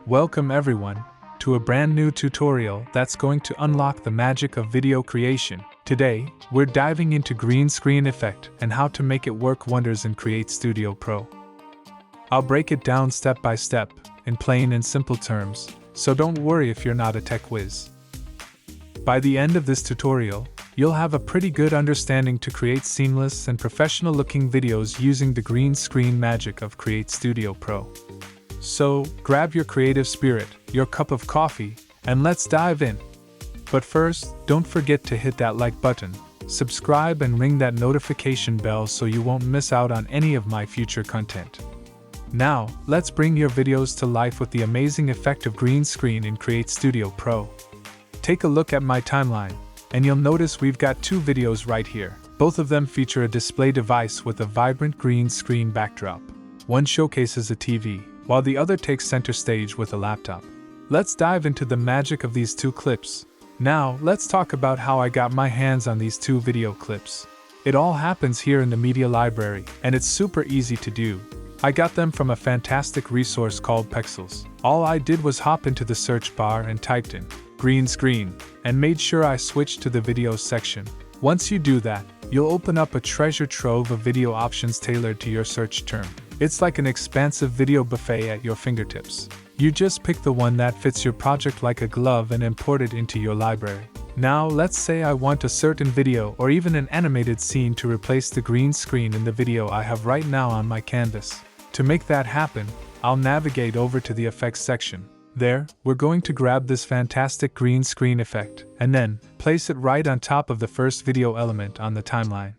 Welcome everyone to a brand new tutorial that's going to unlock the magic of video creation. Today, we're diving into green screen effect and how to make it work wonders in CreateStudio Pro. I'll break it down step by step, in plain and simple terms, so don't worry if you're not a tech whiz. By the end of this tutorial, you'll have a pretty good understanding to create seamless and professional-looking videos using the green screen magic of CreateStudio Pro. So, grab your creative spirit, your cup of coffee, and let's dive in. But first, don't forget to hit that like button, subscribe and ring that notification bell so you won't miss out on any of my future content. Now, let's bring your videos to life with the amazing effect of green screen in CreateStudio Pro. Take a look at my timeline, and you'll notice we've got two videos right here. Both of them feature a display device with a vibrant green screen backdrop. One showcases a TV, while the other takes center stage with a laptop. Let's dive into the magic of these two clips. Now, let's talk about how I got my hands on these two video clips. It all happens here in the media library, and it's super easy to do. I got them from a fantastic resource called Pexels. All I did was hop into the search bar and typed in green screen, and made sure I switched to the videos section. Once you do that, you'll open up a treasure trove of video options tailored to your search term. It's like an expansive video buffet at your fingertips. You just pick the one that fits your project like a glove and import it into your library. Now, let's say I want a certain video or even an animated scene to replace the green screen in the video I have right now on my canvas. To make that happen, I'll navigate over to the effects section. There, we're going to grab this fantastic green screen effect, and then place it right on top of the first video element on the timeline.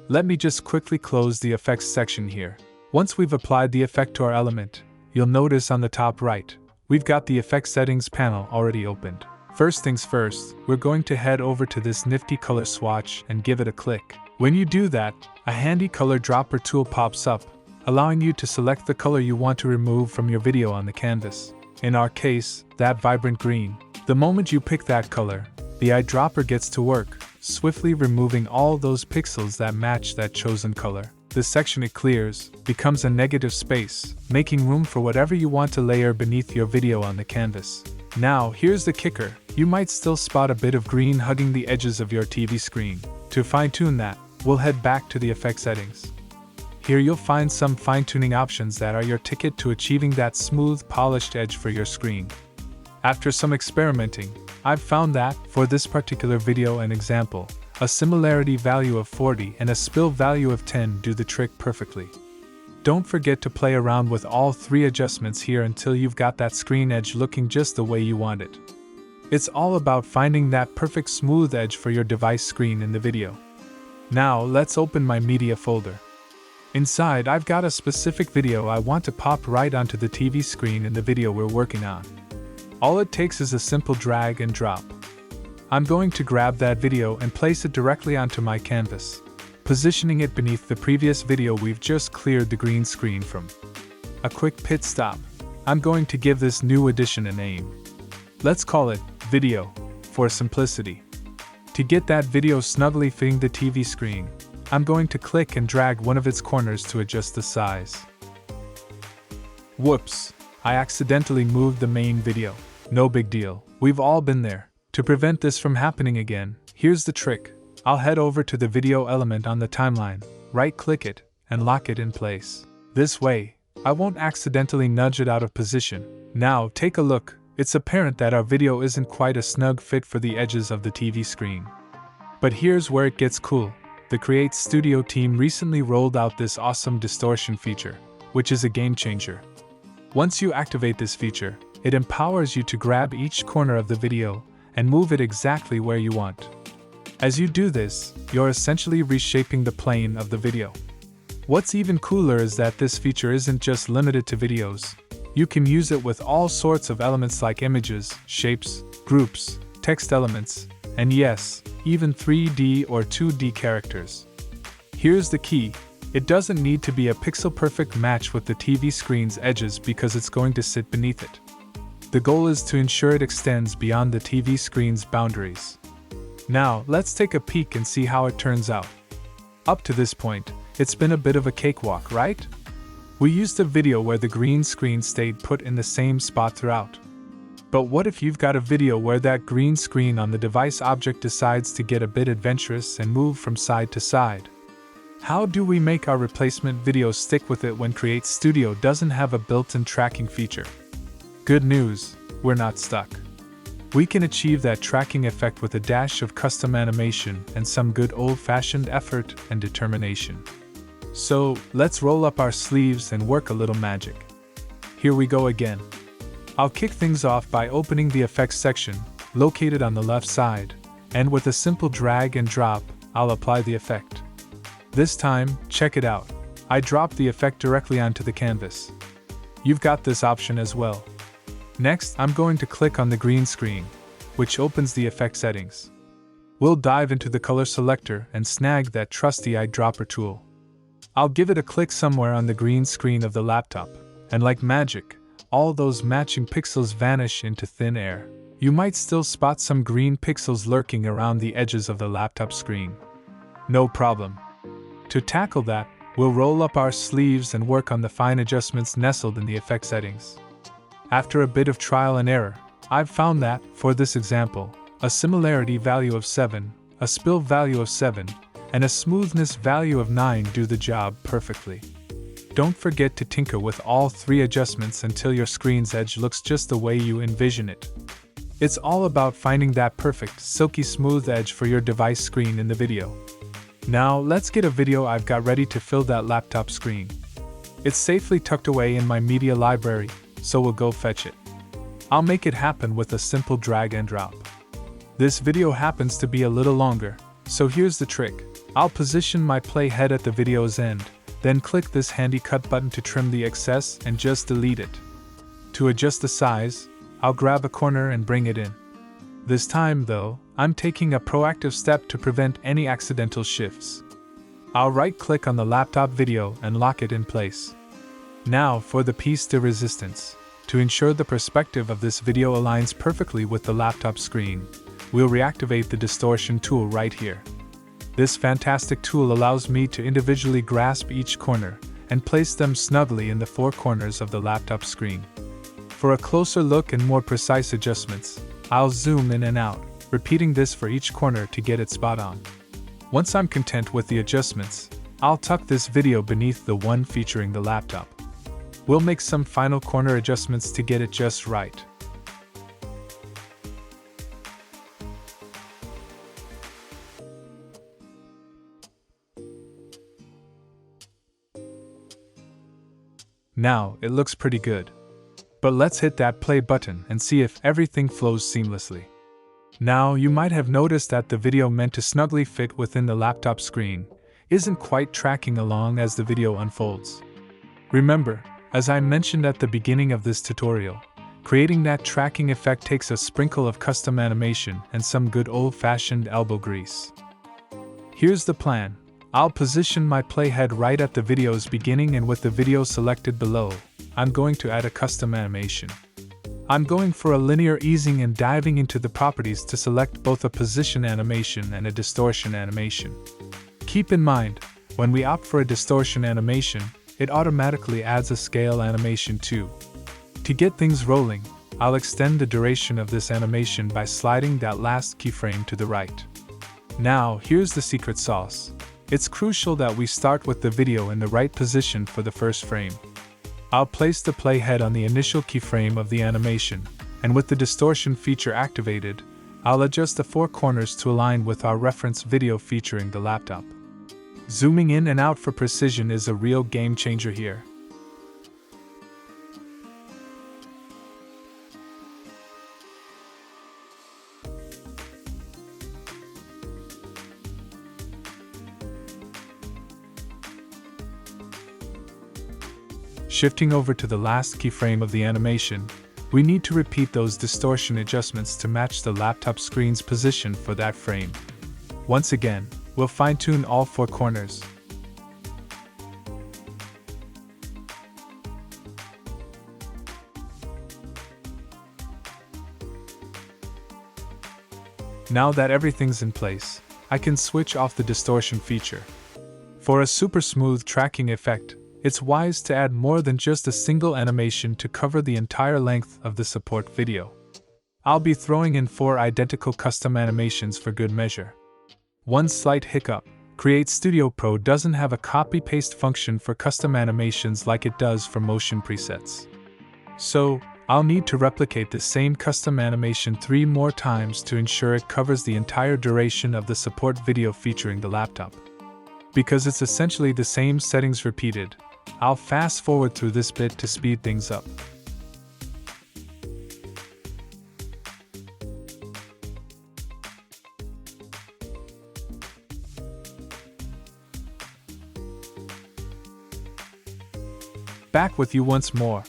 Let me just quickly close the effects section here. Once we've applied the effect to our element, you'll notice on the top right, we've got the effect settings panel already opened. First things first, we're going to head over to this nifty color swatch and give it a click. When you do that, a handy color dropper tool pops up, allowing you to select the color you want to remove from your video on the canvas. In our case, that vibrant green. The moment you pick that color, the eyedropper gets to work, swiftly removing all those pixels that match that chosen color. The section it clears becomes a negative space, making room for whatever you want to layer beneath your video on the canvas. Now, here's the kicker. You might still spot a bit of green hugging the edges of your TV screen. To fine-tune that, we'll head back to the effect settings. Here you'll find some fine-tuning options that are your ticket to achieving that smooth, polished edge for your screen. After some experimenting, I've found that, for this particular video and example, a similarity value of 40 and a spill value of 10 do the trick perfectly. Don't forget to play around with all three adjustments here until you've got that screen edge looking just the way you want it. It's all about finding that perfect smooth edge for your device screen in the video. Now, let's open my media folder. Inside, I've got a specific video I want to pop right onto the TV screen in the video we're working on. All it takes is a simple drag and drop. I'm going to grab that video and place it directly onto my canvas, positioning it beneath the previous video we've just cleared the green screen from. A quick pit stop. I'm going to give this new addition a name. Let's call it Video, for simplicity. To get that video snugly fitting the TV screen, I'm going to click and drag one of its corners to adjust the size. Whoops, I accidentally moved the main video. No big deal, we've all been there. To prevent this from happening again, here's the trick. I'll head over to the video element on the timeline, right-click it, and lock it in place. This way, I won't accidentally nudge it out of position. Now, take a look. It's apparent that our video isn't quite a snug fit for the edges of the TV screen. But here's where it gets cool. The CreateStudio team recently rolled out this awesome distortion feature, which is a game changer. Once you activate this feature, it empowers you to grab each corner of the video and move it exactly where you want. As you do this, you're essentially reshaping the plane of the video. What's even cooler is that this feature isn't just limited to videos. You can use it with all sorts of elements like images, shapes, groups, text elements, and yes, even 3D or 2D characters. Here's the key. It doesn't need to be a pixel-perfect match with the TV screen's edges because it's going to sit beneath it. The goal is to ensure it extends beyond the TV screen's boundaries. Now, let's take a peek and see how it turns out. Up to this point, it's been a bit of a cakewalk, right? We used a video where the green screen stayed put in the same spot throughout. But what if you've got a video where that green screen on the device object decides to get a bit adventurous and move from side to side? How do we make our replacement video stick with it when CreateStudio doesn't have a built-in tracking feature? Good news, we're not stuck. We can achieve that tracking effect with a dash of custom animation and some good old-fashioned effort and determination. So, let's roll up our sleeves and work a little magic. Here we go again. I'll kick things off by opening the effects section, located on the left side, and with a simple drag and drop, I'll apply the effect. This time, check it out. I drop the effect directly onto the canvas. You've got this option as well. Next, I'm going to click on the green screen, which opens the effect settings. We'll dive into the color selector and snag that trusty eyedropper tool. I'll give it a click somewhere on the green screen of the laptop, and like magic, all those matching pixels vanish into thin air. You might still spot some green pixels lurking around the edges of the laptop screen. No problem. To tackle that, we'll roll up our sleeves and work on the fine adjustments nestled in the effect settings. After a bit of trial and error, I've found that, for this example, a similarity value of 7, a spill value of 7, and a smoothness value of 9 do the job perfectly. Don't forget to tinker with all 3 adjustments until your screen's edge looks just the way you envision it. It's all about finding that perfect, silky smooth edge for your device screen in the video. Now, let's get a video I've got ready to fill that laptop screen. It's safely tucked away in my media library, so we'll go fetch it. I'll make it happen with a simple drag and drop. This video happens to be a little longer, so here's the trick. I'll position my playhead at the video's end, then click this handy cut button to trim the excess and just delete it. To adjust the size, I'll grab a corner and bring it in. This time, though, I'm taking a proactive step to prevent any accidental shifts. I'll right-click on the laptop video and lock it in place. Now for the piece de resistance. To ensure the perspective of this video aligns perfectly with the laptop screen, we'll reactivate the distortion tool right here. This fantastic tool allows me to individually grasp each corner and place them snugly in the 4 corners of the laptop screen. For a closer look and more precise adjustments, I'll zoom in and out, repeating this for each corner to get it spot on. Once I'm content with the adjustments, I'll tuck this video beneath the one featuring the laptop. We'll make some final corner adjustments to get it just right. Now, it looks pretty good. But let's hit that play button and see if everything flows seamlessly. Now, you might have noticed that the video meant to snugly fit within the laptop screen isn't quite tracking along as the video unfolds. Remember, as I mentioned at the beginning of this tutorial, creating that tracking effect takes a sprinkle of custom animation and some good old-fashioned elbow grease. Here's the plan. I'll position my playhead right at the video's beginning, and with the video selected below, I'm going to add a custom animation. I'm going for a linear easing and diving into the properties to select both a position animation and a distortion animation. Keep in mind, when we opt for a distortion animation, it automatically adds a scale animation too. To get things rolling, I'll extend the duration of this animation by sliding that last keyframe to the right. Now, here's the secret sauce. It's crucial that we start with the video in the right position for the first frame. I'll place the playhead on the initial keyframe of the animation, and with the distortion feature activated, I'll adjust the 4 corners to align with our reference video featuring the laptop. Zooming in and out for precision is a real game changer here. Shifting over to the last keyframe of the animation, we need to repeat those distortion adjustments to match the laptop screen's position for that frame. Once again, we'll fine-tune all 4 corners. Now that everything's in place, I can switch off the distortion feature. For a super smooth tracking effect, it's wise to add more than just a single animation to cover the entire length of the support video. I'll be throwing in 4 identical custom animations for good measure. One slight hiccup: CreateStudio Pro doesn't have a copy-paste function for custom animations like it does for motion presets. So, I'll need to replicate the same custom animation 3 more times to ensure it covers the entire duration of the support video featuring the laptop. Because it's essentially the same settings repeated, I'll fast forward through this bit to speed things up. Back with you once more.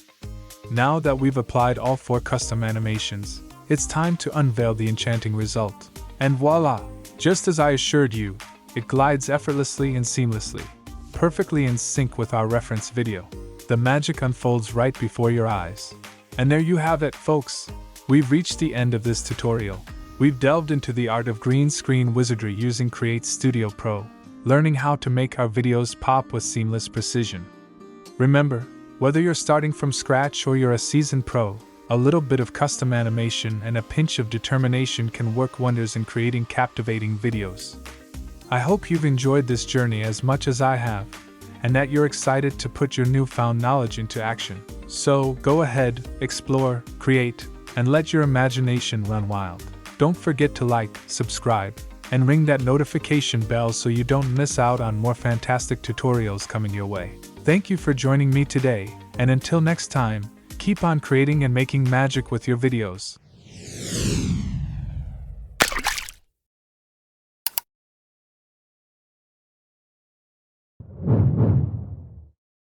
Now that we've applied all 4 custom animations, it's time to unveil the enchanting result. And voila! Just as I assured you, it glides effortlessly and seamlessly, perfectly in sync with our reference video. The magic unfolds right before your eyes. And there you have it, folks! We've reached the end of this tutorial. We've delved into the art of green screen wizardry using CreateStudio Pro, learning how to make our videos pop with seamless precision. Remember, whether you're starting from scratch or you're a seasoned pro, a little bit of custom animation and a pinch of determination can work wonders in creating captivating videos. I hope you've enjoyed this journey as much as I have, and that you're excited to put your newfound knowledge into action. So, go ahead, explore, create, and let your imagination run wild. Don't forget to like, subscribe, and ring that notification bell so you don't miss out on more fantastic tutorials coming your way. Thank you for joining me today, and until next time, keep on creating and making magic with your videos.